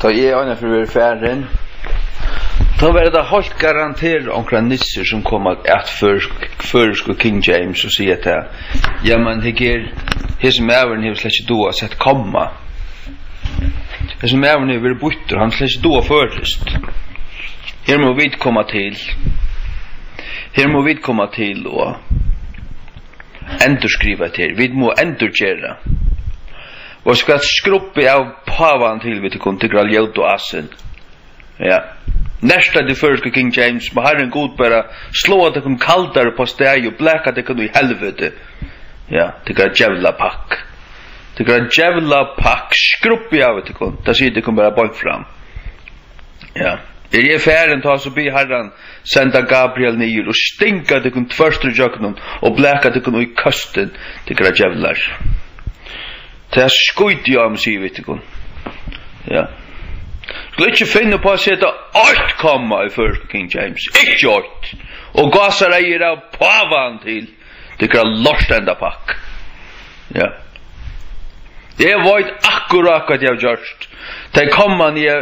Ta är ena för färden. Ta var det helt garanterat omkring nisser som kommer att försk King James och säger att ja man tycker his maven har släckt då sett komma. Det som maven är väl buttor han släckt då först. Här må vi komma till och endurskriva till. Vi må endurgera. Och ska skruppa av pavan till vi till kontigraljöt och assen. Ja. Nästa det första King James med Herren god bara slå att det kom kaldare på steg och bläka det kan i helvete. Ja, det går jävla pack. Det går jävla pack skruppa av det kon. Där ser det kommer bara bort fram. Ja. I färden tar så be Herren sända Gabriel ner och stinka det kon första jöknon och bläka det kan i kasten. Det går jävlar. Det är skojt jag om sig vet du. Ja. Skulle inte finna på att sätta 8 komma i första King James. Inte 8. Och gasar äger av pavan till. Det kan lost ända pack. Ja. Det var ett akkurat att jag gjort. Det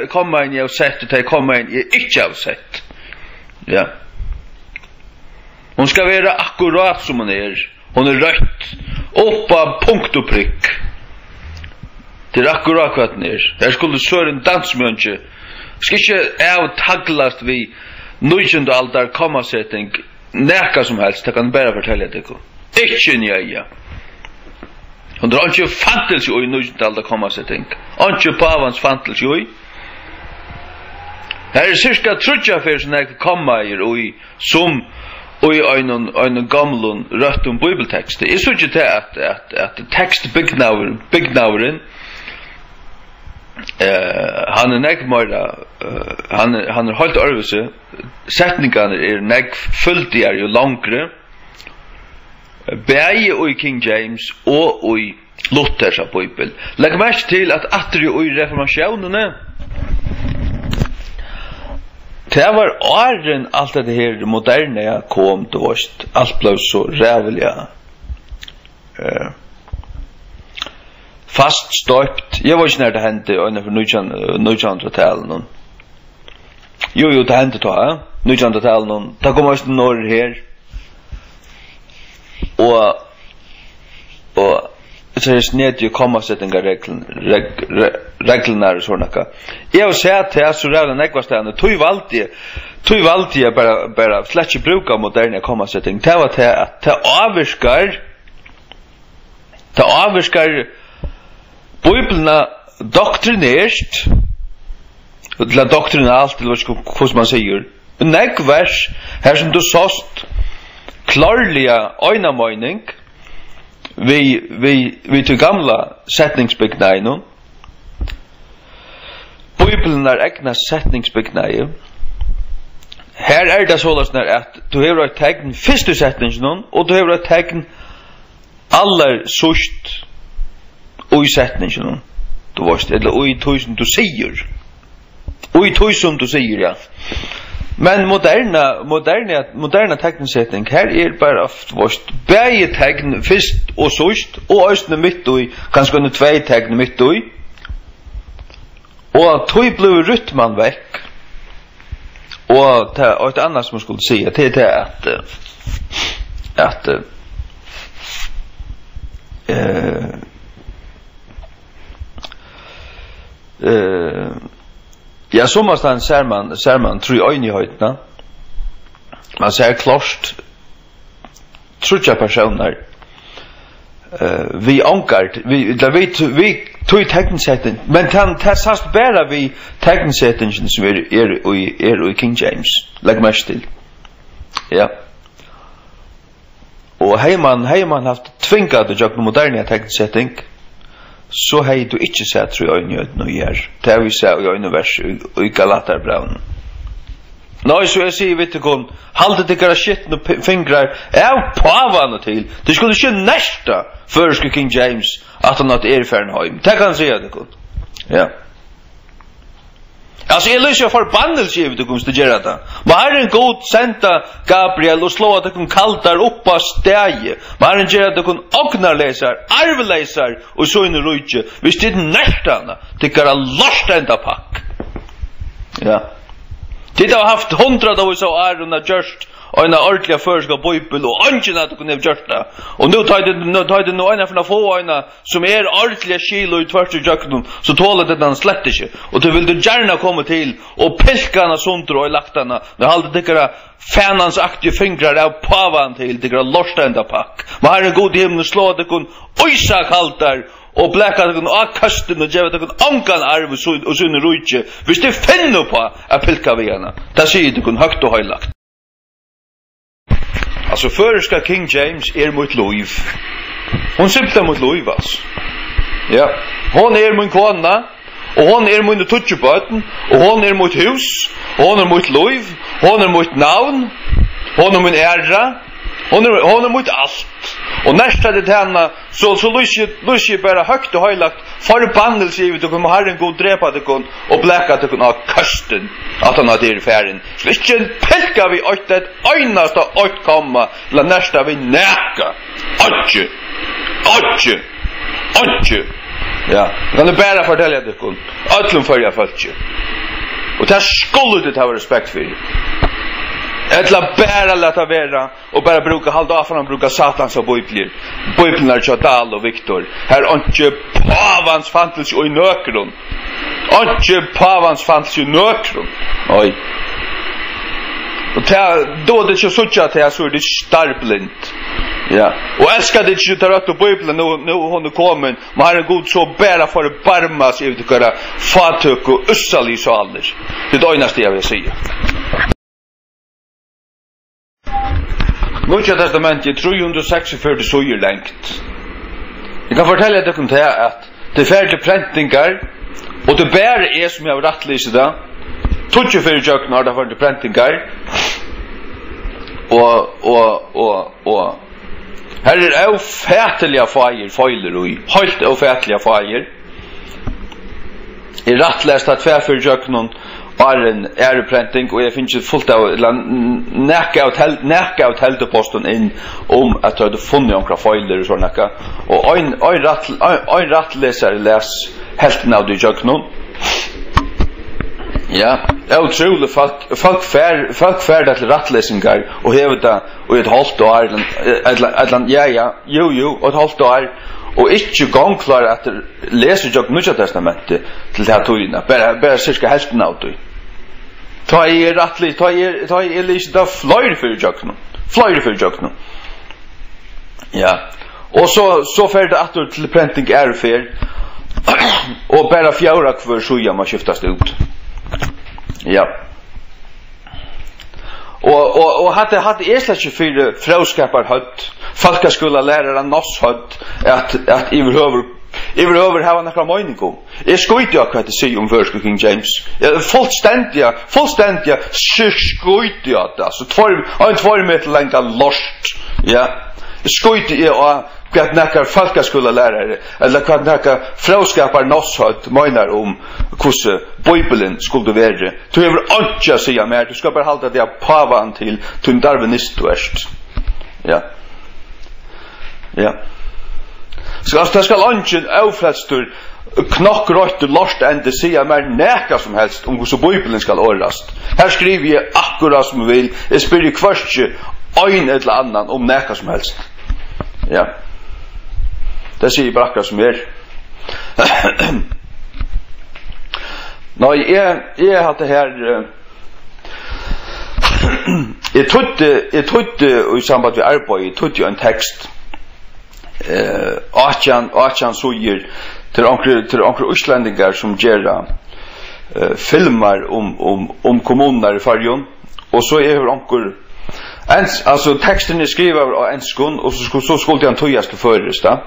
kommer in jag sett och det kommer in jag inte har sett. Ja. Hon ska vara akkurat som hon är. Hon är rött. Uppa punkt och prick. Det är akkurat vad den är. Här skulle Søren dansmönche. Ska inte av taglast vi 19. aldar kommasättning. Näka som helst. Det kan bara fortälla det. Inte nöja. Hon drar inte fantels i 19. aldar kommasättning. Inte pavans fantels i. Här är cirka 30 affär som jag komma i som och i en gamlun röttum bibeltext. Det är så inte att textbyggnauren han är nägmöra han är helt örvelse sättningarna är nägfultigare ju längre bäge och i King James och i Luthers bibel. Lägg märke till att atri och i reformationen det var åren allt det här moderna kom då allt blev så rävliga fast stöpt. Jag var inte när det hände under 1900-talet. Jo, det hände då, 1900-talet. Det kom också norr här. Och så är snett ju kommasättningar reglerna och sådana. Jag har sett det så redan äggvastande. Tog valde jag bara släcka bruka moderna kommasättning. Det var det avviskar Bibeln doktrinert eller doktrinalt eller vad man säger. En vers här som du såst klarliga ena mening vi till gamla sättningsbyggnader. Bibeln är egna sättningsbyggnader. Här är det så att du har ett tecken första sättningen och du har ett tecken aller sust och i sättningen du varst eller och i tusen du säger och i tusen du säger ja men moderna tecknsättning här är bara varst bäge tecken först och sust och östne mitt och kanske under 2 tecken mitt och tog blev rytmen veck och ett annat som man skulle säga det är att ja, sommarstans ser man tror enigheten. Man ser klart trutja personer. Vi ankart, vi tog tecknsätten, men det sast bara vi tecknsätten som är i King James. Lägg märke till. Ja. Och hej man haft tvingat att göra moderna tecknsättning. Så hej du inte sett tror jag nu gör. Det vi ser i univers i Galaterbraun. Nej så jag säger vet du kon hålla det kara shit nu fingrar är pavan till. Det skulle ju nästa för King James att han att Fernheim. Det kan säga det kon. Ja. Alltså jag lyssnar förbannelse vet du konst göra det. Var en god sänta Gabriel och slå att det kom kaltar upp på steg. Var en gör att det kom ognarläsar, arvläsar och så in i rutje. Visst det nästan det kan lost ända pack. Ja. Det har haft 100 av så är just en ordentlig förska bibel och ingen att kunna göra det. Och nu tar det nog en från få ena som är ordentliga kilo i tvärs i jöknen så tåler det den slett inte. Och du vill du gärna komma till och pilkarna sondra och laktarna. Det håller det fanans aktiva fingrar av pavan till det lorstända pack. Men här är god himmel slå det kun Isak haltar och bläka det kun akasten och ge det kun ankan arv och sunne rujtje. Hvis det finner på att pilka vägarna. Där säger det kun högt och höjlagt. Alltså förska King James mot liv. Hon simpelt mot liv alltså. Ja, hon min kona och hon min tutcheböten och hon mot hus, hon mot liv, hon mot namn, hon min ära, hon mot allt. Och nästa det henne så lyser bara högt och höjlagt förbannelse ut och kommer Herren god dräpa det kon och bläka det kon av kasten att han har det i färden. Vilken pelka vi åt det einaste åt komma la nästa vi näka. Atje. Ja, kan det bara fortälja det kon. Allum för jag fallt. Och det skulle det ha respekt för. Ettla bara låta vara och bara bruka halda av han brukar satans och bibeln är Chadal och Victor här inte pavans fantasi och i nökron inte pavans fantasi i nökron oj och då det så att jag så det starblint ja och älskar det ju tar åt bibeln nu hon kommer men har god så bara för barmas ut köra fatök och ussali så alldeles det dånaste jag vill säga. Nya testamentet 346 sidor långt. Jag kan fortälja dig om det att det färdiga printingar och det bär är som jag har rättläst det. 24 jöknar där för det printingar. Och här är ofärtliga fejler och helt ofärtliga fejler. I rättläst att för jöknar en printing och jag finns fullt av näka ut helteposten in att det funnit några filer och såna och en rättläsare läs hälften av det jag någon. Ja, otroligt folk färd till rättläsningar och hävda och ett halvt år jo ett halvt år och inte gång klar att läsa jag Nya testamentet till det här tydligen bara cirka hälften av det. Ta er rättligt, ta er lista flyr för jökna. Ja. Och så färd att till printing är fel. Och bara fjärra kvar så ja man skiftas ut. Ja. Och hade Esla 24 fråskapar hött. Folkaskola lärare noss hött att över har några meningar. Jag skojar jag kan inte säga om förska King James. Fullständiga skojar jag alltså 2 meter långa lost. Ja. Skojar jag att några folkaskola lärare eller kan några fråskapar noss hött menar om hur Bibeln skulle vara. Du behöver inte säga mer. Du ska bara hålla det pavan till darwinist först. Ja. Ja. Så det ska lunchen avfrästur knockrött lost ända säga mer näka som helst om hur så Bibeln ska ordast. Här skriver jag akkurat som vill. Jag spelar kvart en eller annan om näka som helst. Ja. Det säger bara akkurat som är. Nej, jag hade här jag trodde i samband med arbete, jag trodde en text Achan suger till onkel utlänningar som gör filmer om kommuner i Färjön och så är onkel alltså texten är skriven av en skon och så skulle han tojas till förresta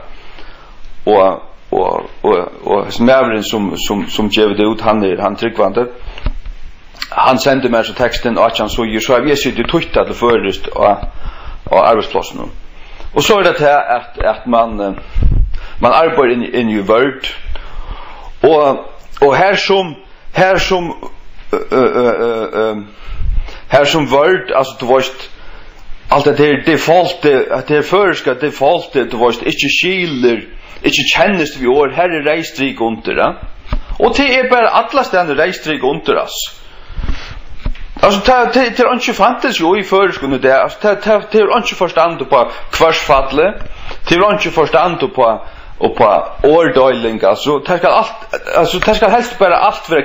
och smärren som ger det ut han tryckvande han sände mig så texten Achan suger så jag sitter tryckt till förrest och arbetsplatsen. Och så är det här att man arbetar in i Word och här som Word alltså du vet allt det är default att det förska default du vet inte skiljer inte känns vi år här är rejstrik under och det är bara alla ständigt rejstrik under oss Alltså det är inte fantas ju i förskunde det. Alltså det är inte förstånd på kvarsfallet. Det är inte förstånd på orddeling alltså det ska helst bara allt vara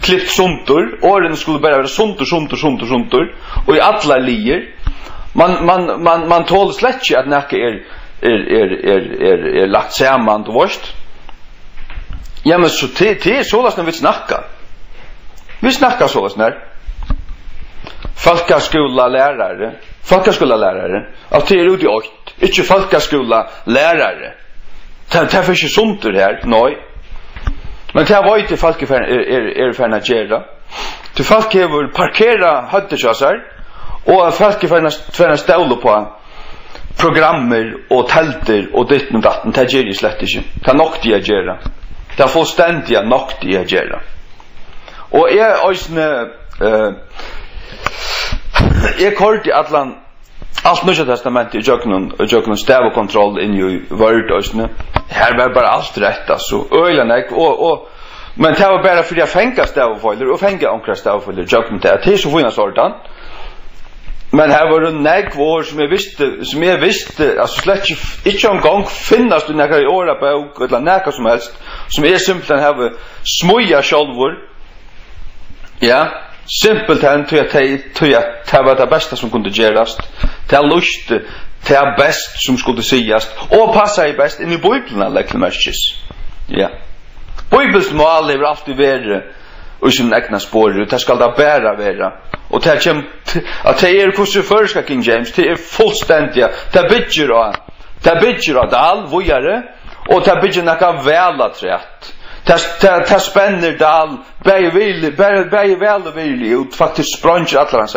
klippt suntur. Orden skulle bara vara suntur och i alla lier. Man tål slett inte att näka är lagt samman då först. Ja men så det är så när vi snackar. Vi snackar så när folkskola lärare. Att det är ute i 8. Inte folkskola lärare. Det är för sig sunt det här. Nej. Men det var inte folk är för att göra. Till folk vill parkera höttechassar och folk för att ställa på programmer och tälter och ditt och datten. Det gör ju slett inte. Det är nog det att göra. Det är fullständigt nog det att göra. Och jag kort i allt Nya testamentet i jöknun stävkontroll in i Word ösne. Här var bara allt rätt alltså. Öjlanek och men det var bara för jag fänga stävföljder och fänga onkra stävföljder jöknun det är så fina sortan. Men här var det näkvår som jag visste alltså slett inte en gång finnas det några i åra bok eller näka som helst som är simpelt här smuja självor. Ja. Simpelt han till att det var det bästa som kunde göras. Det är lust, det är bäst som skulle sägas. Och passa i bäst in i Bibeln läkemärkes. Ja. Bibelns mål är alltid värre och sin egna spår. Det ska det bära vara. Och det är att det är för förska King James. Det är fullständigt. Det bygger av all vojare och det bygger några välaträtt. Det spänner dal bäj väl och vill ut faktiskt språnger alla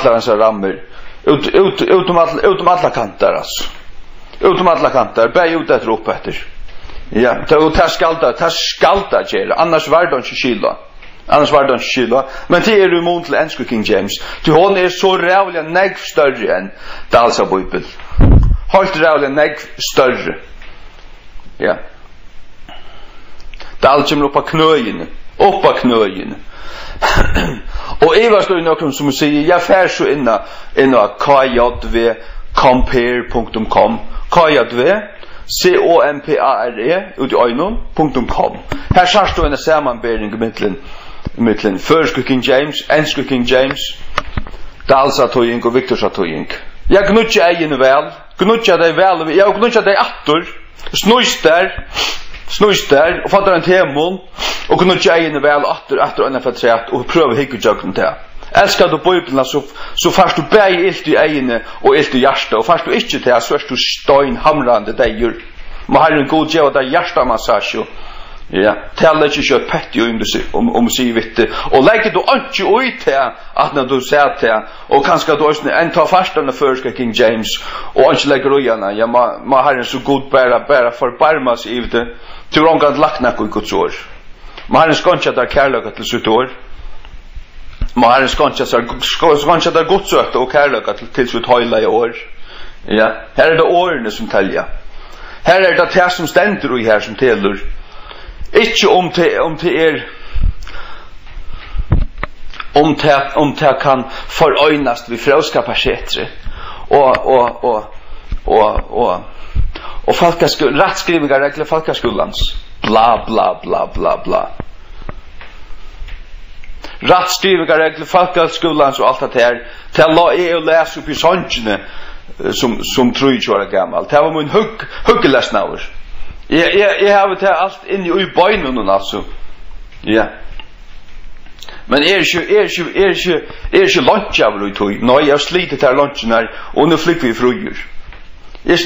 hans rammer utom alla kanter alltså utom alla kanter bäj ut ett rop efter ja det skalta gela annars var det inte skilla men det är ju mot till engelska King James du hon är så rävliga negg större än Dalsa Bibel halt rävliga negg större ja. Det allt kommer upp på knöjen. Och Eva står i någon som säger jag fär så inna kjvcompare.com compare ut i ögonen.com. Här ska stå en sammanbäring mellan förska King James, engelska King James, Dalsa Toying och Victor Toying. Jag gnutja egen väl, jag gnutja dig attor, snus där och fattar en temon och kunna tjejen väl efter en förträtt och pröva hicka jocken där. Älskar du Bibeln så fast du bäj ilt i egna och ilt i hjärta och fast du inte till så är du stein hamrande dejer. Man har en god jävla hjärta massage. Ja, tala inte kött petti om sig vitte och lägger du inte ut här att när du säger till och kanske då en ta fast den förska King James och inte lägger rojana. Ja, man har en så god bara förbarmas i det. Du har inte lagt något i Guds år. Man har en skånska där kärleka till sitt år. Man har en skånska där Guds år och kärleka till sitt höjla i år. Ja, här är det årene som tälja. Här är det som ständer i här som täljer. Inte om det kan föröjnas vid fråskapar sättre. Och rättskriviga regler folkaskolans bla bla bla bla bla rättskriviga regler folkaskolans och allt det här till la och läsa upp i sångerna som 3 år gammal det var min huggeläsnauer jag har det allt in i bönen alltså ja men är ju lunch av det nej jag sliter där lunchen här och nu flyger vi fruger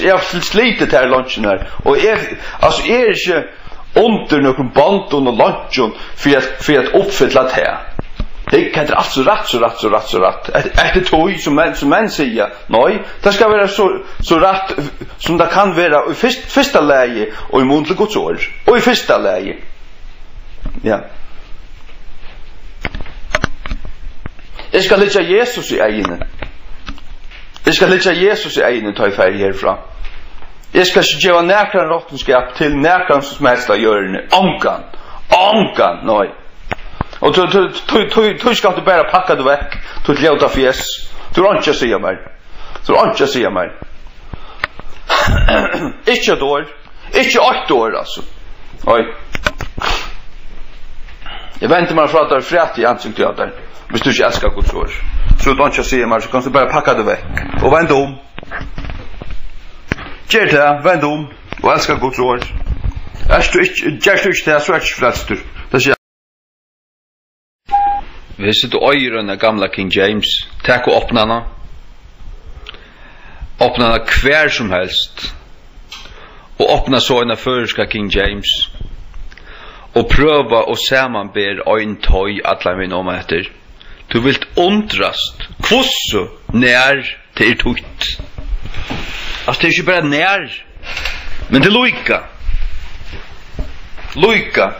jag slitit här lunchen här och alltså inte under någon band och lunchen för att uppfylla det här. Det kan det alltså rätt. Är det tog som män säger? Nej, det ska vara så rätt som det kan vara i första läge och i muntlig Guds ord. Och i första läge. Ja. Jag ska lägga Jesus i egna. Ta i färg härifrån. Jag ska inte göra näkran råttenskap till näkran som helst av görande. Ankan, nej. Och du ska du bara packa det väck. Du låta fjäs. Du har inte säga mig. Du har inte säga mig. Inte ett år. Inte 8 år alltså. Oj. Jag väntar mig för att det är frätt i ansiktet av dig. Hvis du inte älskar Guds ord. Så du inte säger mig så kan du bara packa det väck. Och vänd om. Gör det, vänd om. Och älskar Guds ord. Gör du inte det så är det frälst du. Hvis du øyrer den gamla King James, takk og åpnana hver som helst, og åpna så en føreska King James, og prøva å samanber ein tøy atla min om etter. Du vilt undrast, kvosso nær til tutt. Altså, det er ikke bare nær, men det er loika. Loika.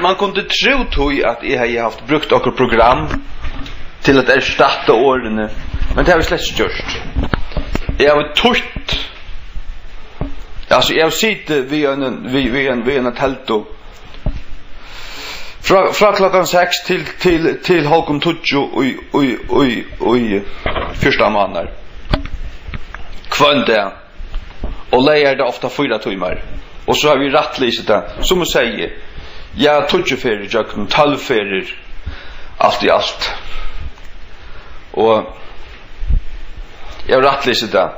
Man kunde tro tog att jag har haft brukt okkur program till att erstatta årene, men det har vi slett gjort. Jag har tort. Alltså jag sitter vid en telto fra klockan 6 till halkom 20 oj första månader. Kvönde och lejer det ofta 4 timmar. Och så har vi rattlyset det, som att säga. Jag tog ju färger, jag kunde 12 färger, allt i allt. Och jag har rattlyset det.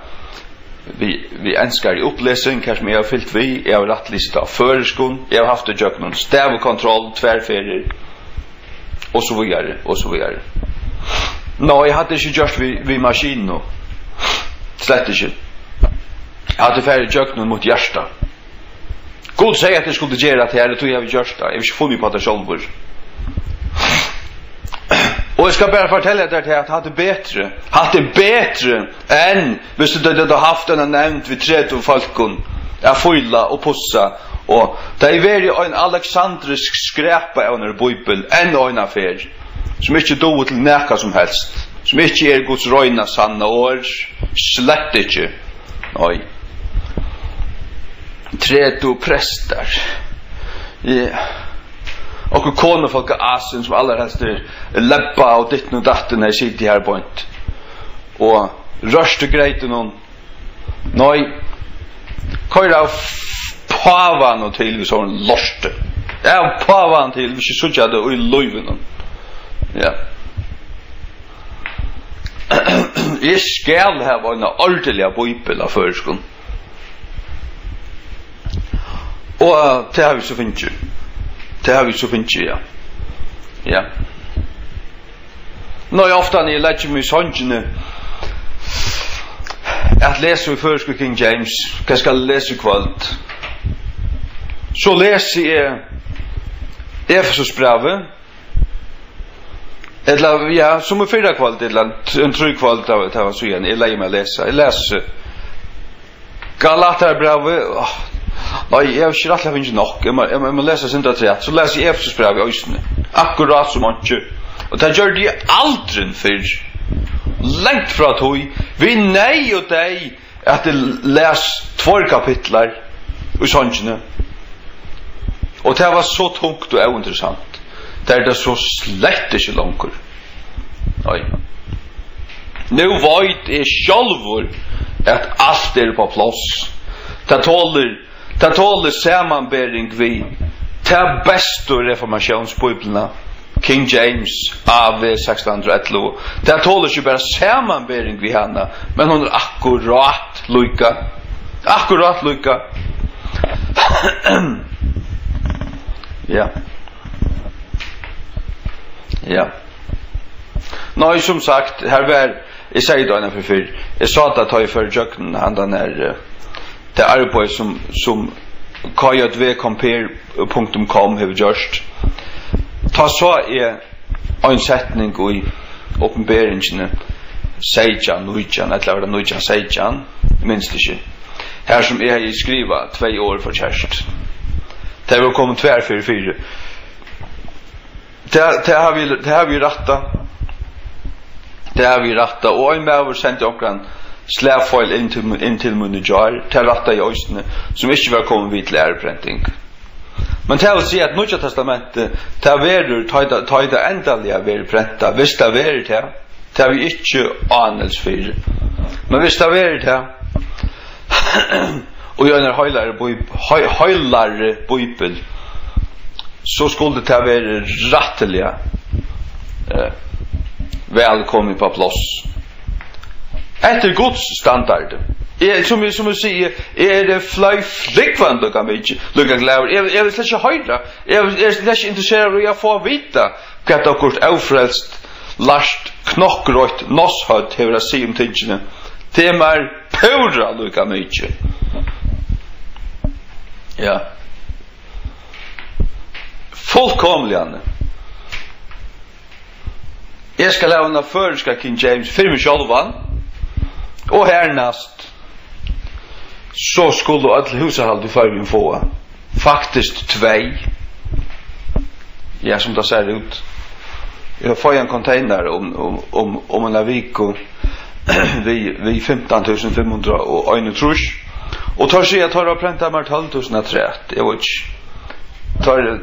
Vi önskar i uppläsning, kanske jag har fyllt vi. Jag har rattlyset av föreskon. Jag har haft det jag kunde stävkontroll, tvärfärger. Och så vidare, och så vidare. Nå, jag hade inte gjort vid maskinen. Slett inte. Jag hade färger jag kunde mot hjärsta. God säger att det skulle göra det här, det tog jag vid görsta. Jag vill inte få mig på det själv. Och jag ska bara fortälla det här att det är bättre än hvis du hade haft den nämnt vid 30 folkon. Jag fylla och pussa. Och det är väldigt en alexandrisk skräpa under Bibeln än en affär. Som inte då till näka som helst. Som inte är Guds röjna sanna år. Slett inte. Oj. 30 präster. Och konefolk av Asien som allra helst är läppa och ditten och datten när sitter här på ett. Och rörste grejten hon. Nej. Kör av pavan och till vi sån lorste. Ja, pavan till vi så tjade och i löven. Ja. Jag skall ha en ordentliga bibel av förskon. Och det har vi så fint ju. Det har vi så fint ju, ja. Ja. Nå, jag ofta när jag lägger mig i sången att läsa i förskon King James, jag ska läsa i kvalt. Så läser jag Efesos brevet. Eller, ja, som i 4 kvalt, eller en 3 kvalt av det var så igen. Jag lägger mig att läsa. Jag läser Galater brevet. Nej, jag har inte rätt att finna nog. Jag må läsa sin trätt. Så läser jag Efesos brev i ösnen. Akkurat som man inte. Och det gör det aldrig för. Längt från att vi nej och dig att läs 2 kapitlar i sången. Och det var så tungt och ointressant. Det är det så slett inte långt. Nej. Nu vet jag själv att allt är på plats. Det tåler sammanbering vi ta bästa reformationsbiblarna King James av 1611. Det tåler inte bara sammanbering vi henne, men hon är akkurat lika. Akkurat lika. Ja. Ja. Nå, som sagt, här var jag säger då ena för jag sa att ta i för jöken han är det arbeid som kjv.com har gjort. Ta så en setning i åpenberingene Seijan, Nujan, eller Nujan, Seijan, minst ikke. Her som jeg har skrivet 2 år for kjærst. Det har kommet 2 for 4. Det har vi rattat. Det har vi rattat. Og en med sendte omkring släffoil in till mun jar till ratta i östne som inte var kommet vid lärprinting. Men det vill säga att Nya testamentet det verur ta ändaliga ver prenta. Visst det verur det har vi inte anels för. Men visst det verur det och jag när höjlare bibel så skulle det vara rätteliga välkommen på plats. Efter Guds standard. Som vi säger, det flygvand lukka mig, lukka glad. Jag vill inte höra. Jag är inte intresserad av att få vita att akkurat avfrälst, last, knockrøyt, nosshøtt, hever att säga om tingene. Det är mer pura lukka mig. Ja. Fullkomligen. Jag ska lämna förska King James för mig själva. Och härnast så skulle alla hushåll i förrjun få faktiskt 2. Ja, som det ser ut. Jag får en container om en vecka vi 15.500 och en trusch. Och tar sig att ha pränta mer 12.003. Jag vet inte.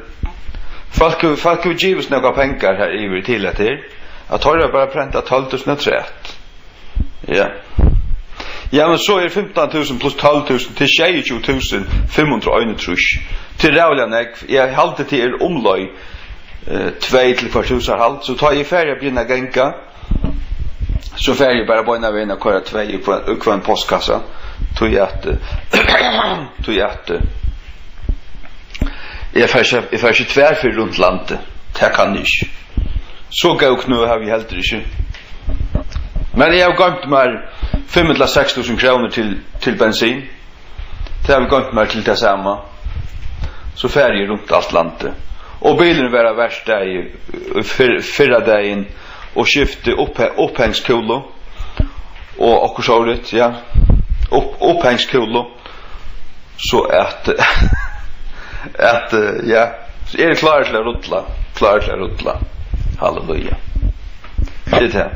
Folk vill ge oss några pengar här i till att det. Att ha bara pränta 12.003. Ja. Ja, men så är 15.000 plus 12.000 till 22.501 till rävliga jag halte till er omlöj 2 till 4.000 halt så tar jag färg att brinna gänka så färg bara bojna vägen och köra 2 och en postkassa tog jag att jag färg 22 för runt landet det kan ni inte så gåk nu har vi helt inte men jag har gått med 5-6.000 kronor till bensin. Det har vi gått med till det samma. Så färger runt allt landet. Och bilen var värst där i förra dagen och skifte upphängskulo och akkurat ja. Upphängskulo så att ja, så är det klart att ruttla. Halleluja. Det här.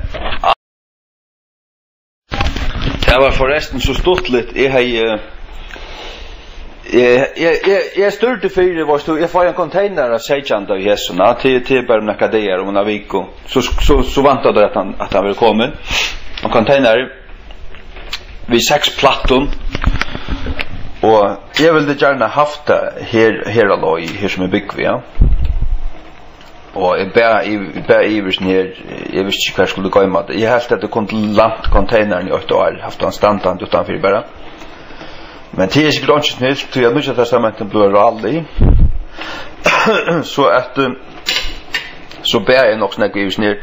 Det var förresten så stortligt. Jag styrte för det var jag får en container av sejanda i hässorna till bara några dagar om en vecka. Så väntade att han ville komma. En container vid 6 plattor. Och jag ville gärna haft det här alloj här som är byggt vi. Och jag bär ivers ner, jag visste inte vad jag skulle gå med det. Jag hällt att det kom till containern i 8 år, haft en standard utanför bara. Men det är säkert inte snilt, så jag Nya testamentet blir aldrig. Så bär jag nog snägg ivers ner.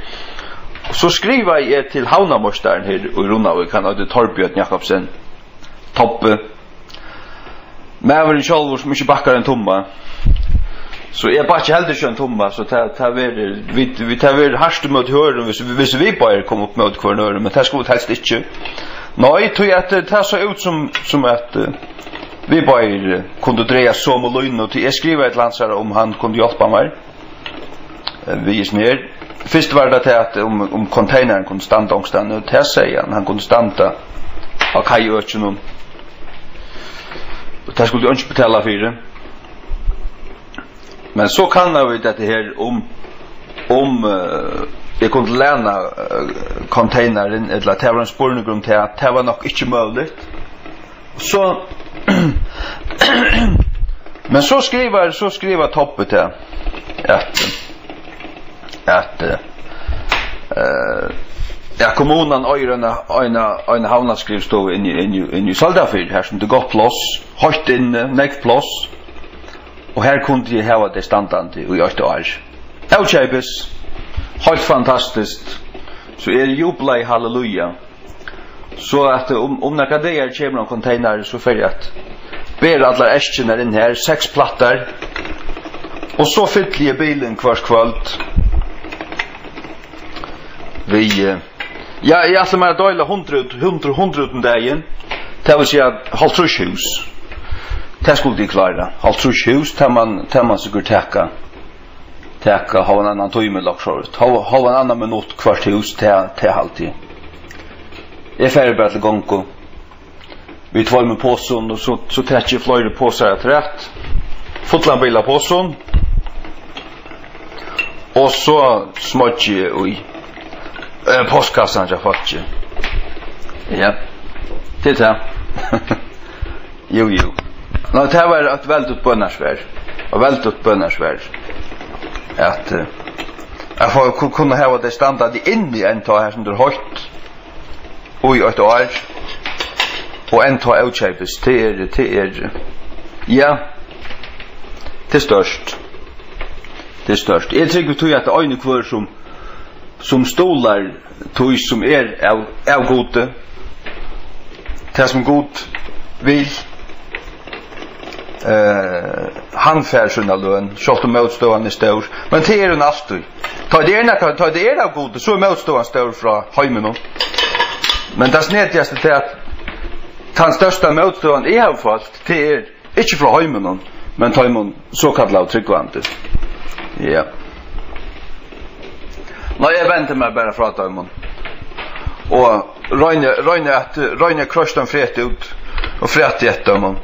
Så skriver jag till Havnamorstaren här i Runnavik, han hade Torbjörn Jakobsen, Toppe. Mäveren själv som inte backar en tomma. Så jag bara inte heller en tomma så vi tar harst mot hören hvis vi bara kom upp mot kvarnören men det skulle helst inte. Nej, tog jag att det så ut som att vi bara kunde dreja som och lön och jag skriver ett landsare om han kunde hjälpa mig. Vi är ner. Först var det att om containern kunde stanna någonstans och det säger han kunde stanna av kajöken och det skulle jag inte betala för det. Men så kan jag vet att det här om jag kunde lämna containern eller att det var en spårningsgrund till att det var nog inte möjligt. Så men så skriver Toppet här att ja, kommunen en havnaskrivstov in i Saldafyr här som det går plås, högt in näck plås. Och här kunde jag ha det standande i 8 år. Outshapes, helt fantastiskt. Så är det jubla i halleluja. Så att om några dagar kommer en container så för att ber alla äskarna in här, 6 plattor. Och så fyller jag bilen kvarskvalt. Jag alltså med att dela 100 dagen. Det vill säga halvtrusshus. Det skulle de klara. Halvtrusshus tar man säkert täcka ha en annan timme lockshort. Ha en annan minut kvarthus till halvtid. Jag färger bara till gångo. Vi tar med påsen och så täcker jag flöjde påsar att rätt. fotlan bila på sån. Och så smutje i postkassan jag fått. Ja. Det här. Jo. Nå, det här var ett väldigt bönnarsvärd. Och väldigt bönnarsvärd. Att jag får kunna ha det standard in i en tag här som du har höjt. Oj, ett år. Och en tag utköpes till ja. Det störst. Jag tycker att det är en kvar som stolar tog som är gode. Det som god vill han fär sina lön skott och motstående stor men det är en alltid ta det är av gode så motstående stor från hemmen men det snedtigaste är att den största motstående är fast det är inte från hemmen men tar man så kallat tryggvante. Ja. Nå, jag väntar mig bara för att man. Och Röjne krösten frätt ut och frätt i ett man.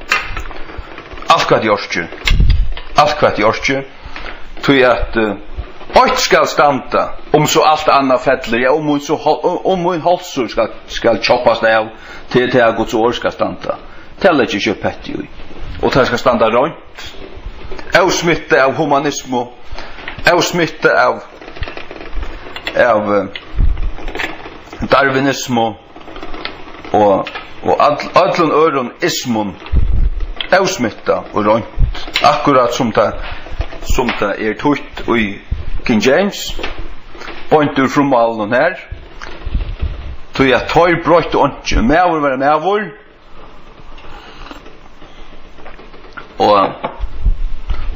Allt kvart görs ju. Tog jag att allt ska stanta om så allt annat fettler. Ja, om en halsor ska choppas ner till att Guds år ska stanta. Tälla inte köp ett ju. Och det ska standa runt. Avsmitte av humanism. Avsmitte av darwinism och allan öron ismon avsmitta och runt. Akkurat som det är tutt i King James. Pointer från malen här. Så jag tar brott och inte mer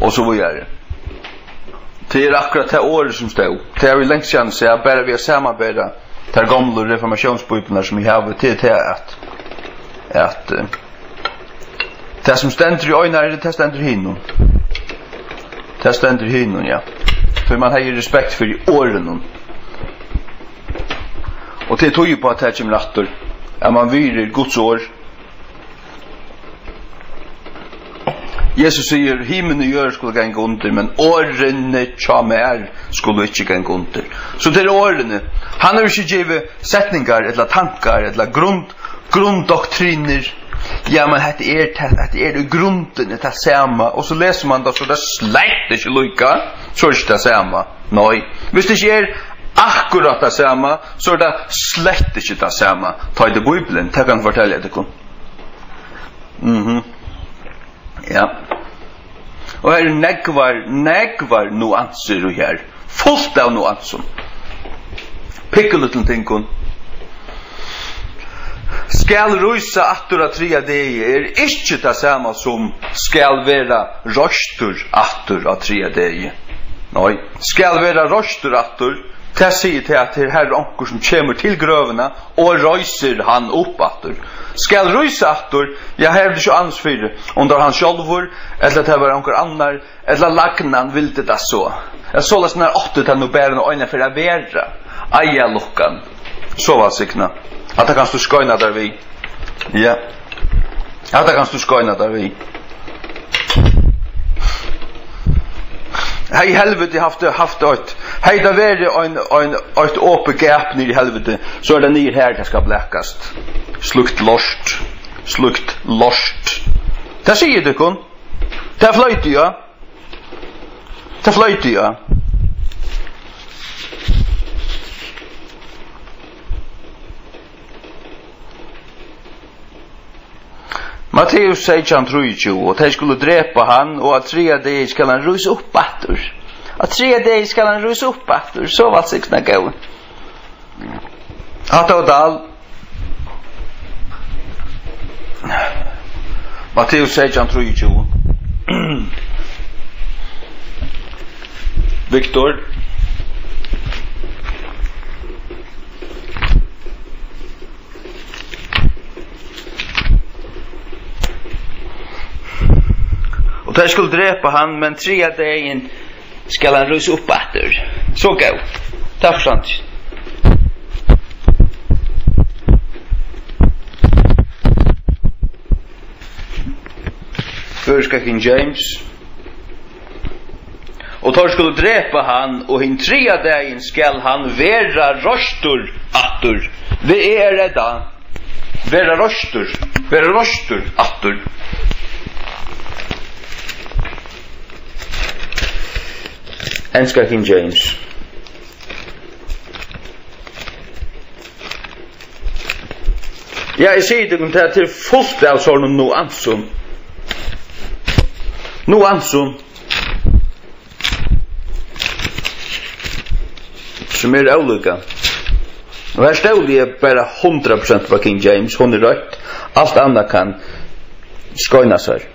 och så vidare. Det är akkurat det året som stod. Det är vi längst sedan så jag bara vi samarbeta de gamla reformationsbiblarna som vi har till att det som ständer i ögonen är det ständer hinnom. Det ständer hinnom, ja. För man har ju respekt för åren. Och det tog ju på att det kommer nattor. Att man virar Guds år. Jesus säger himlen och jord skulle gå under men åren tjamer skulle inte gå under. Så det är åren. Han har inte givit sättningar eller tankar eller grunddoktriner. Ja men det är grunden det samma och så läser man då så det släkt inte lika så är det samma. Nej. Hvis det inte är akkurat det samma så är det släkt inte det samma. Ta det Bibeln, det kan fortälja det. Ja. Och här negvar nuanser och här. Fullt av nuanser. Pickleton tinkon. Skal rusa attura tria degi är inte det samma som skal vera röstur attur av tria degi. Nej, skal vera röstur attur. Det säger till att det här är onker som kommer till grövarna och röjser han upp attur. Skal röjsa attur, jag har det så ansvar under hans självor, eller att det var onker annar, eller lagnan vill det så. Jag såg det när 8 nu bären och öjna för att vera. Aja luckan. Så var sikna. Att det kan stå skojna där vi. Ja. Att det kan stå skojna där vi. Hej helvete haft ett. Hej där var ett öppet gap ner i helvete. Så är det ner här det ska bläckast. Slukt lost. Det säger du kon. Det flöjter jag. Matteus 16:23 och de skulle dräpa han och att 3 dagar ska han rysa upp åter. Att 3 dagar ska han rysa upp åter. Så var sikna gå. Att och dal. Matteus 16:23. Victor och de skulle dräpa han men 3 dagar ska han rysa upp åter. Så gå. Ta förstånd. Första King James og tar skulle drepa han, og hin trea dagen skal han vera rostur attur. Vi redda. Vera rostur attur. Enska King James. Ja, jeg sier det til fullt av sånne nuanser. Som olika. Og her stod det bare 100% på King James, hun rødt. Alt annet kan skøyna seg.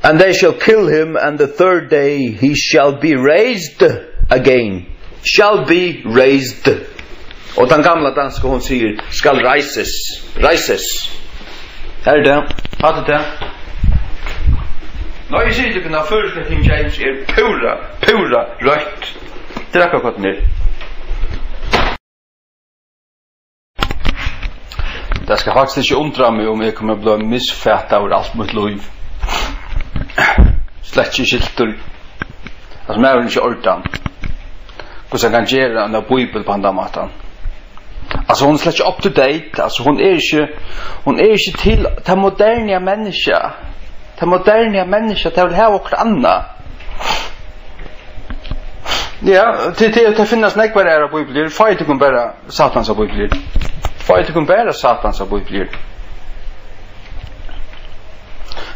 And they shall kill him, and the third day he shall be raised again. Shall be raised. Og den gamla danska hon sier, skal reises. Her det, hatt det. Nå, jeg sier det kunne første King James pura rødt. Det akkurat hva den Det skal faktisk ikke undra meg om jeg kommer bli misfætt av alt mitt liv. Slett ikke skiltur. Altså, meg er ikke ordan. Hvordan kan gjøre en bibel på andre måten. Altså, hun er slett ikke up to date. Altså, hun er ikke til det moderne menneske. Det moderne menneske, det vil ha okkur anna. Ja, det finnes nekvar era bibler. Fight kun bara satans bibler. Fight kun bara satans bibler.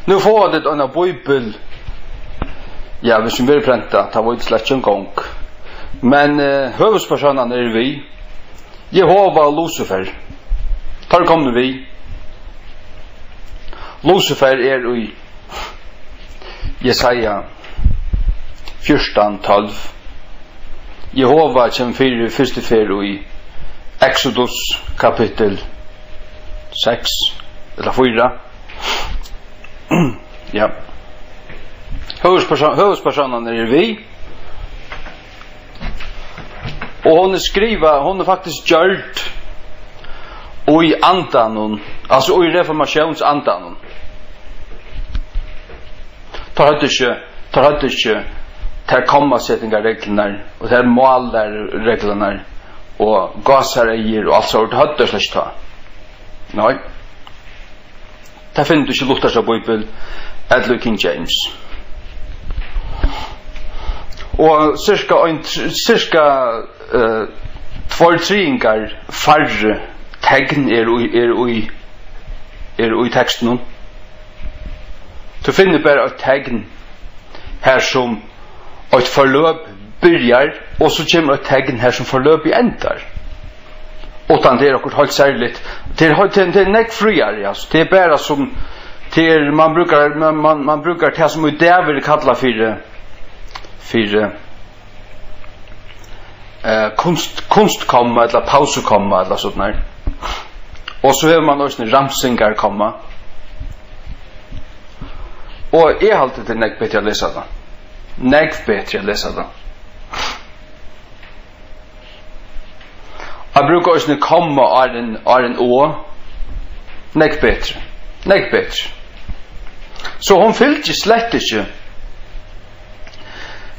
Nu får det en bibel. Ja, hvis vi vil prenta, det var ikke slett en gang. Men høvespersonen er vi. Jehova og Lucifer. Tar kommer vi. Lucifer er i Jesaja 14:12. Jehova kommer fyrir første fer i Exodus kapittel 6 eller 4. Ja. Høvespersonen er vi. Og hon er faktisk gjørt og i andanon, altså og i reformasjonsandanon. Tar høyt ikke til kommasettingarreglene og til målerreglene og gassareier og alt så det høyt ikke ta. Nei. Det finner du ikke Luthers av Bibel eller King James. Og cirka 2/3 færre tegn er i teksten. Du finner bare et tegn her som et forløp byrjar, og så kommer et tegn her som forløp i endar. Utan det er akkurat helt særligt. Det er nek friar, altså. Det er bare som man brukar det som i det vil kalla for kunstkomma eller pausekomma eller sånt der. Og så har man også ramsingar komma. Og jeg har alltid nek bedre å lese det. Nek bedre å lese det. Jeg bruker også komma er en å. Nek bedre. Så hun fylte slett ikke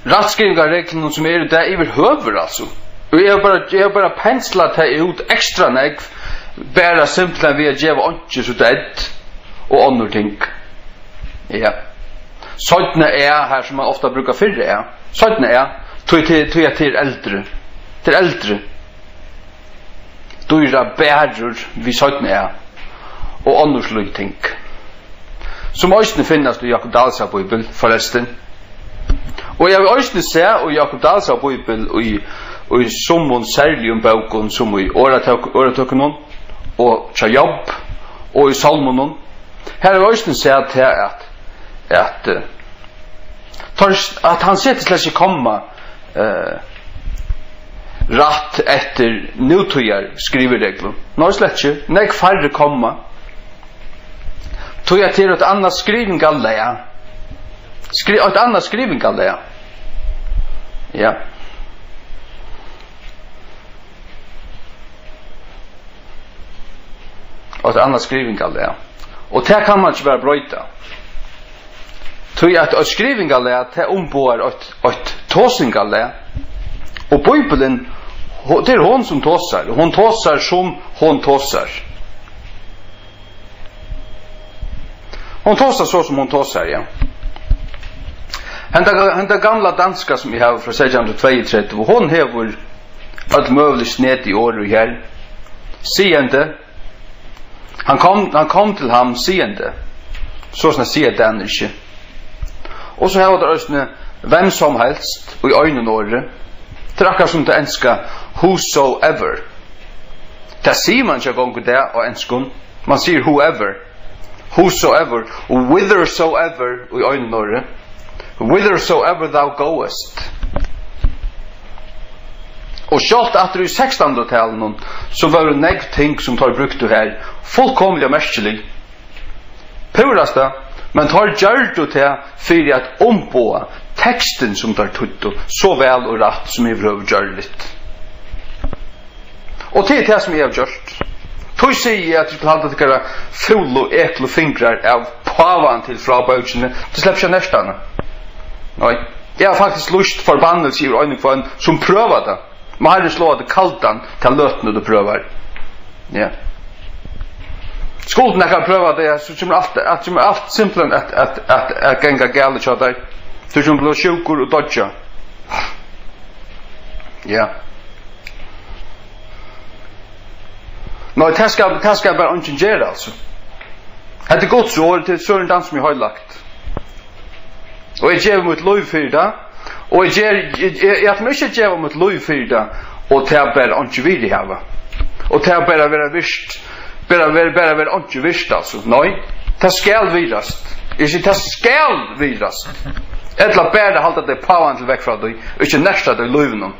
rattskrivingarreglene som er det i høver, altså. Og jeg har bare penslet det ut ekstra negv, bare simpelthen ved å gjøre åndsje så det og andre ting. Ja. Sånne er her som man ofta brukar fyrre er. Sånne er, tog jeg til eldre. Til eldre. Dyra bærer vi sånne er. Og andre slik ting. Som også finnes det i Jakob Dalsa Bibel, forresten. Og jeg vil også se i Jakob Dalsa Bibel og i sommon særlig bøkken som i åretøkken og tja jobb og i salmonen. Her vil jeg også se til at han ser til slett ikke komme rett etter nutøyer skriveregler. Nå slett ikke. Når jeg færre komme tog jeg til et annet skriving alle, ja. Et annet skriving alle, ja. Ja. Og et annet skriving alle, ja. Og det kan man ikke bare brøyta. Tog jeg at skriving alle, ja, det ombår et tåsingalle. Og Bibelen, det hon som tåsar. Hon tåsar som hon tåsar. Hon tåsar så som hon tåsar, ja. Henda gamla danska som vi har fra 1632, hon hever alt møvlig sned i året her. Siende. Han kom til ham siende. Så sånn sier den ikke. Og så hever det også hvem som helst og i øynene året. Det akkurat som det enska whosoever. Det sier man ikke gong det og enskon. Man sier whoever. Whosoever. Og whithersoever og i øynene året. Whithersoever thou goest. Og sjalt at i 1600-talen så var det negv ting som tar brukt du her fullkomlig og merkelig. Purasta, men tar gjør du til for at ombåa teksten som tar tutto så vel og rett som jeg vil gjøre litt. Og til det som jeg har gjort. Tog sier jeg at du skal halde til full og ekle fingrar av pavan til fra bøkene. Det slipper ikke nærstane. Nei. Jeg har faktisk lyst forbannelse i øynene for en som prøver det. Man har slå det kaldan til løtene du prøver. Ja. Skolden jeg kan prøve det, så kommer alt simpelthen at genga gale til deg. Du kommer bli sjukur og dodja. Ja. Nå, det skal bare ikke gjøre, altså. Det er godt så, det er søren dans som jeg har lagt. Og jeg gjør mot lov for det, og jeg kan ikke gjøre mot lov for det, og det er bare ikke vilje hava. Og det er bare være visst, bare være ikke visst, altså. Nei, det skal virast. Jeg sier, det skal virast. Etla bare halda det pavan til vekk fra deg, og ikke næsta deg loven.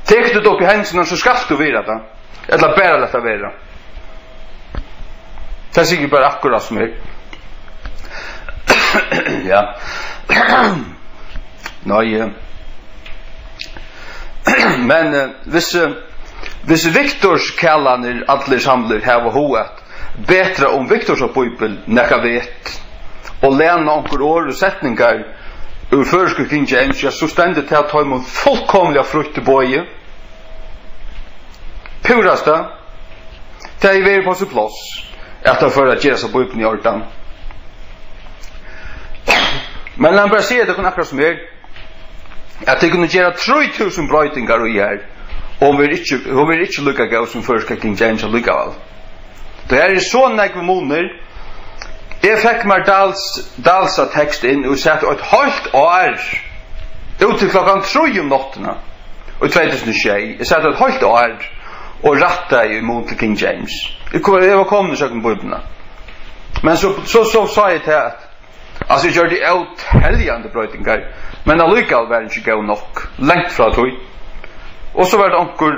Tek du opp i hendene, så skal du vira det. Etla bare letta vera. Det er sikkert bare akkurat som jeg. Ja. Nei, men hvis Viktors kallaner alle samler heva hoet betra om Viktors og Bibel nekka vet og lena onkur år og setningar ur føreske King James, ja, så stendet til at ta imot fullkomliga frukt i bøye purasta det er veri på sin plass etter for at gjøre seg Bibelen i ordan. Men la han bare sier det kun akkurat som jeg at det kunne gjøre 3000 brøytingar i her og vi er ikke lukka gav som først King James og lukka vel. Det her er så nekve måneder. Jeg fikk meg dalsa tekst inn og sett et halvt år ut til klokkan 3 om nattena og 2006. Jeg sett et halvt år og ratta i mot til King James. Jeg var kommet og søkken på Bibelen. Men så sa jeg til at altså, jeg gjør det utheljande brøytingar, men allikevel var det ikke gav nok, lengt fra tog. Og så var det onkur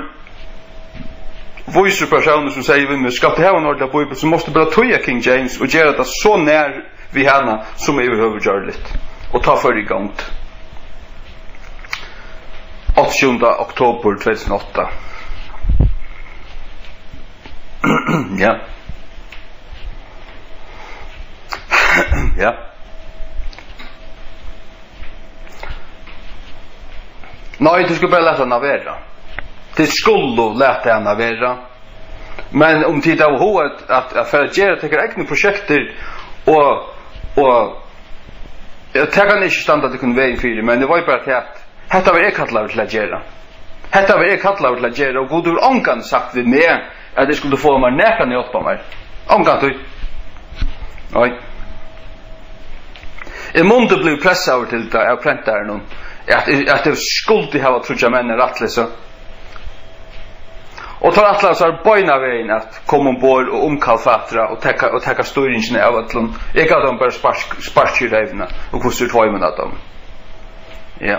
voice personer som sier vi med, skal det hava en ordentlig bibel, så måste bare tøya King James og gjøre det så nær vi henne som vi behøver gjøre litt. Og ta for i gang. 8. oktober 2008. Ja. Ja. Nei, du skulle bare lete henne være. Det skulle lete henne være. Men om tid av hodet at for å gjøre til egne prosjekter og jeg kan ikke stande at det kunne være for det, men det var bare til at dette var jeg kattlet til å gjøre. Dette var jeg kattlet til å gjøre, og god du omgang sagt ved meg at jeg skulle få meg nekene hjelp av meg. Omgang du. Nei. Jeg måtte bli presset over til det av prenteren at det skulle ha trodde menn rattlese. Og tar atlas har bøyna veien at kom ombord og omkallfatra og tekka styringene av atlun. Jeg gav dem bare spark i revna og kostur tvøymen av dem. Ja.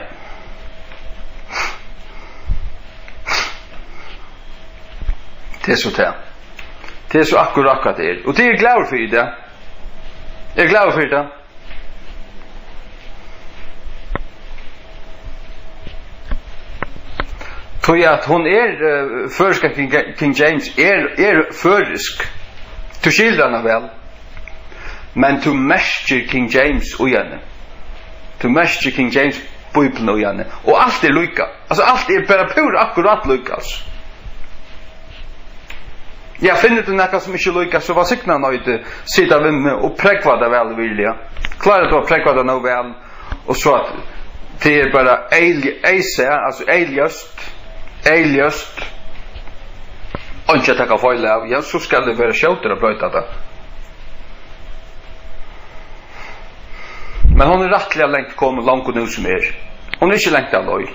Det er så det. Det er så akkurat det er. Og det er glad for det. Jeg er glad for det. Tror jeg at hun førska King James førisk til skildrene vel, men til mestjer King James ujane. Til mestjer King James Bibeln och igen. Och allt är lika. Alltså allt är bara pur akkurat lika alltså. Jag finner det något som inte lika så var sikna nöjde sitta vid mig och präkva det väl vilja. Klarar du att präkva det nog väl och så att det är bara alltså eljust och inte tacka fel av ja så ska det vara skjuter att blöta det. Men hon är rättliga längt kommer långt nu som är. Hon är inte längt alloj.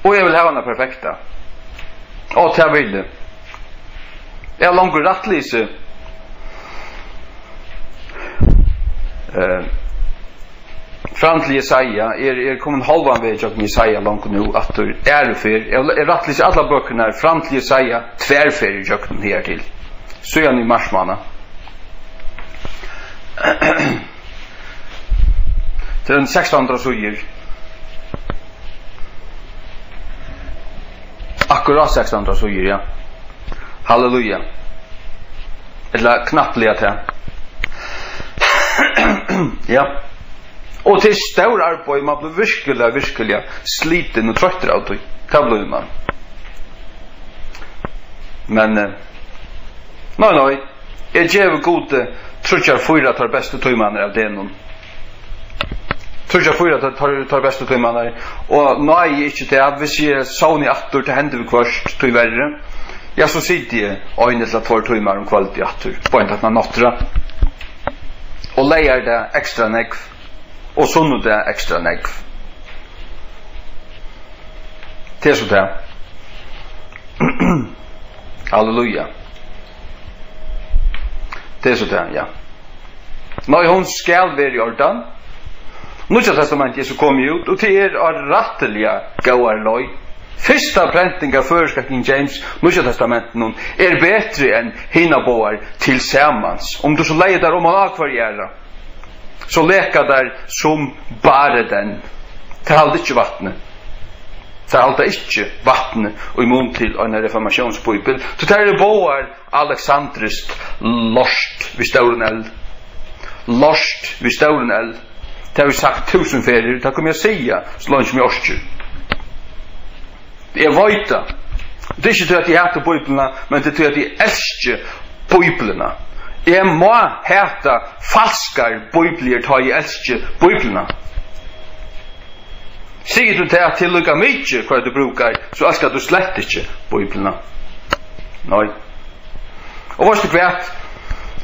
Och jag vill ha henne perfekta. Och till jag vill det. Jag har långt rättlise fram till Jesaja är kommer en halvan väg jag Jesaja långt nu att det är för jag rättlise alla böckerna fram till Jesaja tvärfär jag kommer här till. Så är ni marsmanna. Det är en 600 suger. Akkurat 600 suger, ja. Halleluja. Eller knappliga till. Ja. Och till stor arbete man blir virkelig sliten och trött av det. Tablar man. Men nej. Jag ger god trutjar fyra tar bästa tojmaner av det någon. Trutjar fyra tar bästa tojmaner. Och nej, inte det. Hvis jag sa ni attor till händer vi kvart tog värre. Ja, så sitter jag och in till 2 tojmar om kvalitet attor. På en att man nattra. Och lejer det extra negv. Och så nu det extra negv. Det är så det. Halleluja. Det är så där, ja. När hon skall vara i ordan. Nya testamentet Jesus kom ut och till rättliga gåar loj. Första präntingar förska King James Nya testamentet är bättre än hina boar tillsammans. Om du så leder om man akvarierar så leka där som bara den. Det håller inte vattnet. Det håller inte vattnet och i mun till en reformationsbibel. Så tar det boar Alexandrist lost vid stören eld. Lost vid stören eld. Det har vi sagt 1000 ferier. Det kommer jag säga så långt som jag orskar. Jag vet det. Det är inte att jag hatar biblarna, men det är att jag älskar biblarna. Jag må hata falskar bibler tar jag älskar biblarna. Säger du det till lika mycket vad du brukar så älskar du slett inte biblarna. Nej. Och vad ska jag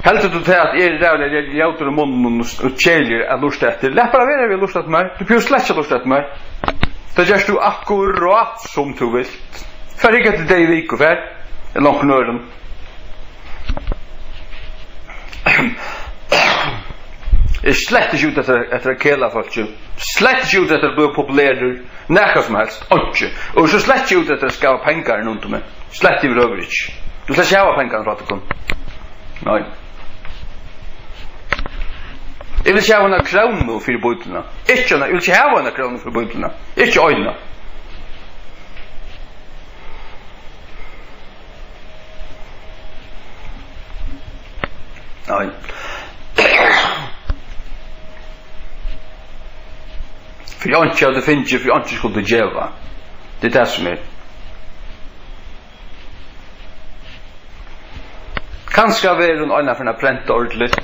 helt du det att är där eller jag ut ur munnen och käljer att lusta efter. Lätt bara vara vi lustat mig. Du behöver slett inte lusta mig. Det gör du akkurat som du vill. För inte till dig vik och för långt nörden. är slett inte ute efter att kella folk. Slett inte ute efter att bli populär. Näka som helst. Och så slett inte ute efter att skapa pengar runt om. Slett över övrigt. Du slett inte ha pengar för att du kan. Nej. Jag vill inte ha en krona för bøyblene. Jag vill inte ha en krona för bøyblene. Ikke øyne. Nej. För jag inte hade finns för jag inte skulle geva. Det är som är. Kanske vara en annan för att pränta ordentligt.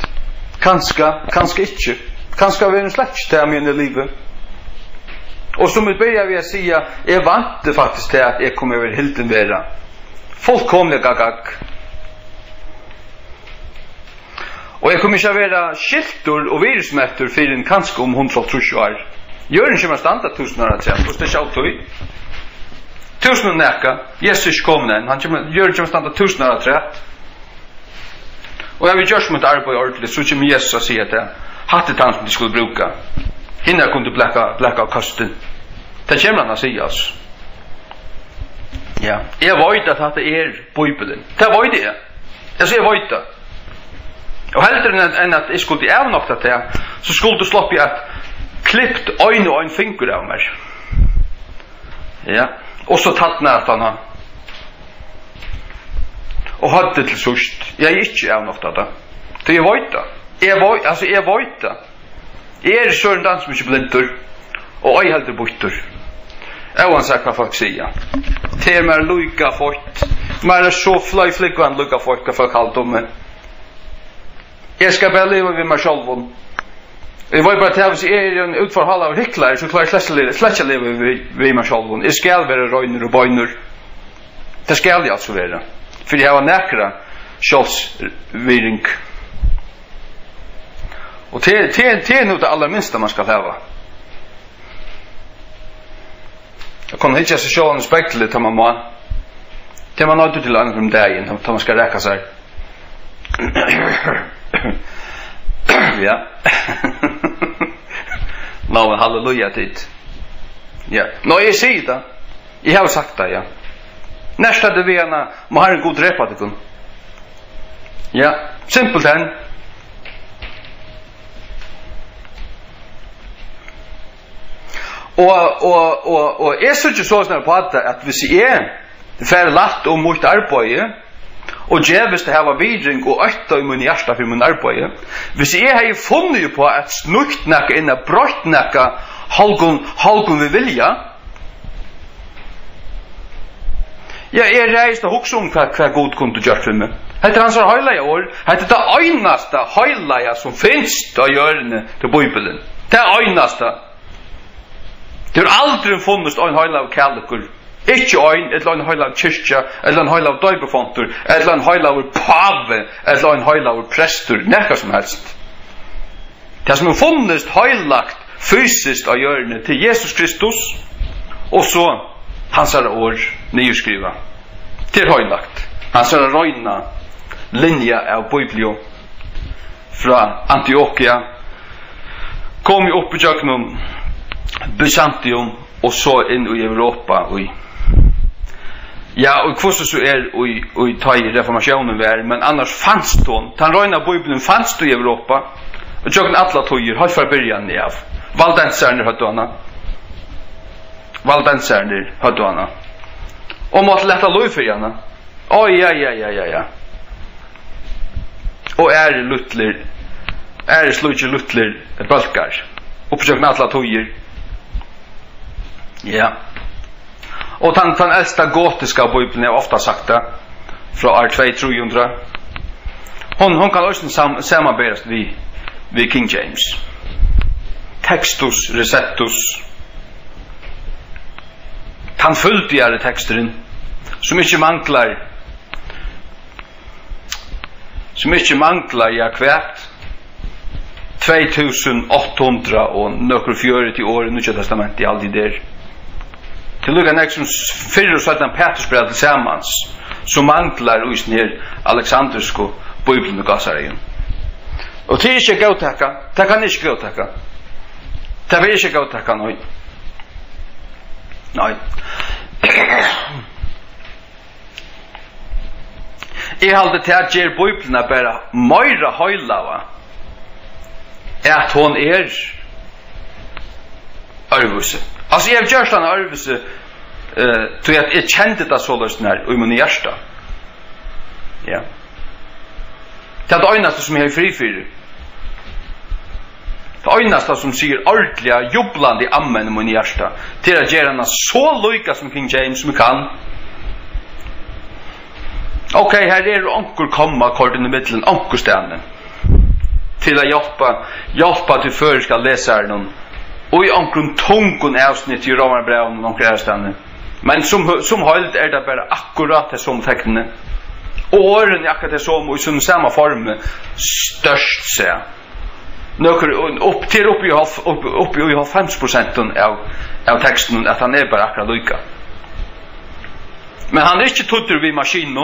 Kanske inte. Kanske vara en slags där med i livet. Och som ett börjar vi att säga, jag vant faktiskt till att jag kommer över hilten vara fullkomliga gagg. Och jag kommer inte att vara skiltor och virusmättor för en kanske om 130 år. Gör inte man standa 1000 år sen, och det är allt vi. 1000 år näka, Jesus kom än, han gör inte man standa 1000 år sen. Och jag vill göra som ett arbete ordentligt, så kommer Jesus att säga att det hattet han som de skulle bruka. Hinna kunde bläcka av kasten. Det kommer han att säga oss. Ja. Jag vet att det är Bibeln. Det var ju det. Alltså jag vet det. Och hellre än att jag skulle avnokta det, så skulle du slippa att klippt ögon och en finger av mig. Ja. Och så tattna att han har. Och hade till sist. Jag är inte avnokta det. Det jag vet det. Jag vet det. Søren dans som ikke blindur, og jeg heldur buttur. Jeg var sagt hva folk sier. Til meg lukka folk. Mer så flyggvann lukka folk hva folk halvt om meg. Jeg skal bare leve ved meg selv. Jeg var bare til hvis jeg en utfor halv av hykler, så klarer jeg slett ikke leve ved meg selv. Jeg skal være røyner og bøyner. Det skal jeg altså være. For jeg har nekra kjølsviring. Og til noe det aller minste man skal leve. Jag kan inte se sjön spektakulärt till mamma. Det man har till andra om dagen, då man ska räcka sig. Ja. Nå, halleluja tid. Ja. Nå, jag säger det. Jag har sagt det, ja. Nästa det vi ena, man har en god repa till kun. Ja, simpelt än. Og jeg synes ikke så snart på at hvis jeg er ferdig lagt om mot arbeid og djevist det her var vidring og økta i min hjärsta for min arbeid hvis jeg har funnet på at snukt nekka inna brøtt nekka halgun vi vilja jeg reist og hoksa om hva god kunne gjort for meg hette hans høyleie år hette det øynasta høyleie som finst av hjørne til Bibelen det øynasta. Det har aldrig funnits en høyla av kærlekur. Ikke en høyla av kyrkja, eller en høyla av døybefontur, eller en høyla av pave, eller en høyla av prestur, nekka som helst. Det som har funnits høylagt fysiskt av hjørne til Jesus Kristus, og så hans år nyskriva. Til høylagt. Hans røyna linja av Biblio fra Antiochia kom opp i Jöknum Byzantium og så inn i Europa ja, og hvordan så i ta i reformasjonen var, men annars fanns hon den røyna Bibelen fanns i Europa og tjokken alla tøyer helt fra byrjan av Valdenserne hødde hana og måtte lette lov for henne ja og slutje luttler bølgar og tjokken alla tøyer ja. Og den äldsta gotiska Bibeln är ofta sagt det från år 200-300. Hon kan också sammanbäras vid King James. Textus receptus. Han fullbjärde texten som inte manglar ja kvärt 2800 och nöker 40 år i Nya Testamentet i all det där. Till lukka nek som fyrir og sættan Petersbrev tillsammans som manglar uisen her Alexandrisko Bibelen og Gassarien. Og det ikke gautakka, det kan ikke gautakka. Det vil ikke gautakka, nei. Jeg halde til at gjer Bibelen bare møyra høylava at hon Arvuse. Altså jeg har gjort denne Arvuse til at jeg kjente det så løsning her i min hjärsta. Ja. Det er det øyneste som jeg har frifyrir. Det øyneste som sier ordentlig jublande i ammen i min hjärsta til at gjøre henne så lyka som King James som vi kan. Ok, her er onkur komma kort i middelen, onkur stedene til å hjelpa til føriska leseren og i onkur tungun avsnitt i Romarbrevn og onkur avstande. Men som høyld er det bare akkurat det som tekkene. Og åren er akkurat det som, og i sånn samme form, størst seg. Til oppi i 50% av teksten, at han er bare akkurat lykka. Men han er ikke tuttur vid maskinen,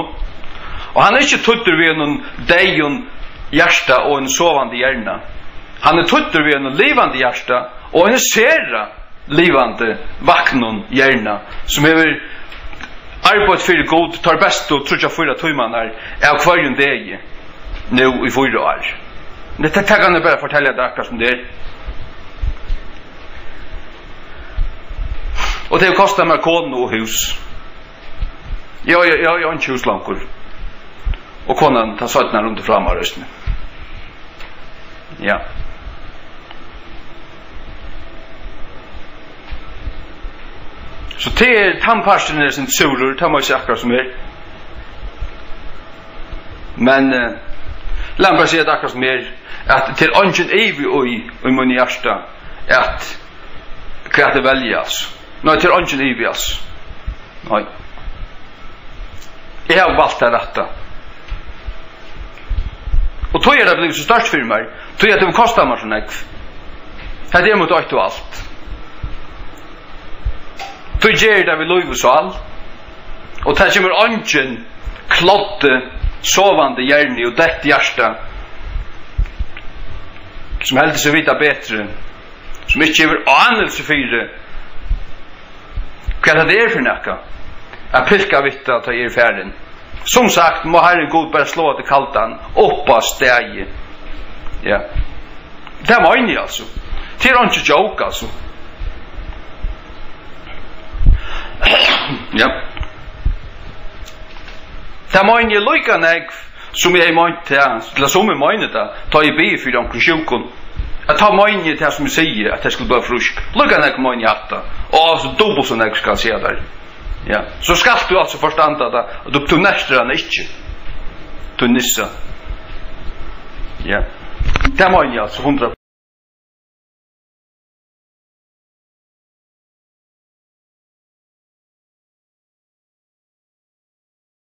og han er ikke tuttur vid noen deion hjärsta og en sovande hjärna. Han er tuttur vid en livande hjärsta og en sera livande vaknon hjärna som hever arbeid fyrir god tar best og trutja 4 timmar av kvarjon deg nu i 4 år. Det kan jeg bare fortelle deg akkurat som det er. Og det kostar meg kone og hus. Jeg har en huslankur. Og konan tar 17 rundt i framarøstene. Ja. Så till tandpasten är sin surur, tar man sig akkurat som är. Men Lampa säger akkurat som är att till ungen evig och i mun hjärta att kvart det väljas. Nej, till ungen evig alltså. Nej. Jag har valt det rätta. Och då är det blivit så störst för mig. Då är det kostar mig så nägg. Det är mot allt och allt. Då gör det vi lov och så all. Och det kommer ungen klodde sovande hjärni och dett hjärta som helst sig vita bättre, som inte ger anelse för det. Vad det är för näka? Att pilka vitta ta er färden. Som sagt, må Herren god bara slå till kaltan uppa steg. Ja. Det var inne alltså. Det är inte joke alltså. Ja. Det var inne lika nägg som jag måste eller som jag måste ta i be för de sjuka. Att ta mig in i det som säger att det skulle bli frisk. Lugga när kommer in i hatta. Och så dubbelt så när jag ska se där. Ja. Så ska du alltså förstå att du tog nästan han inte. Du nissa. Ja. Det var ju alltså 100%.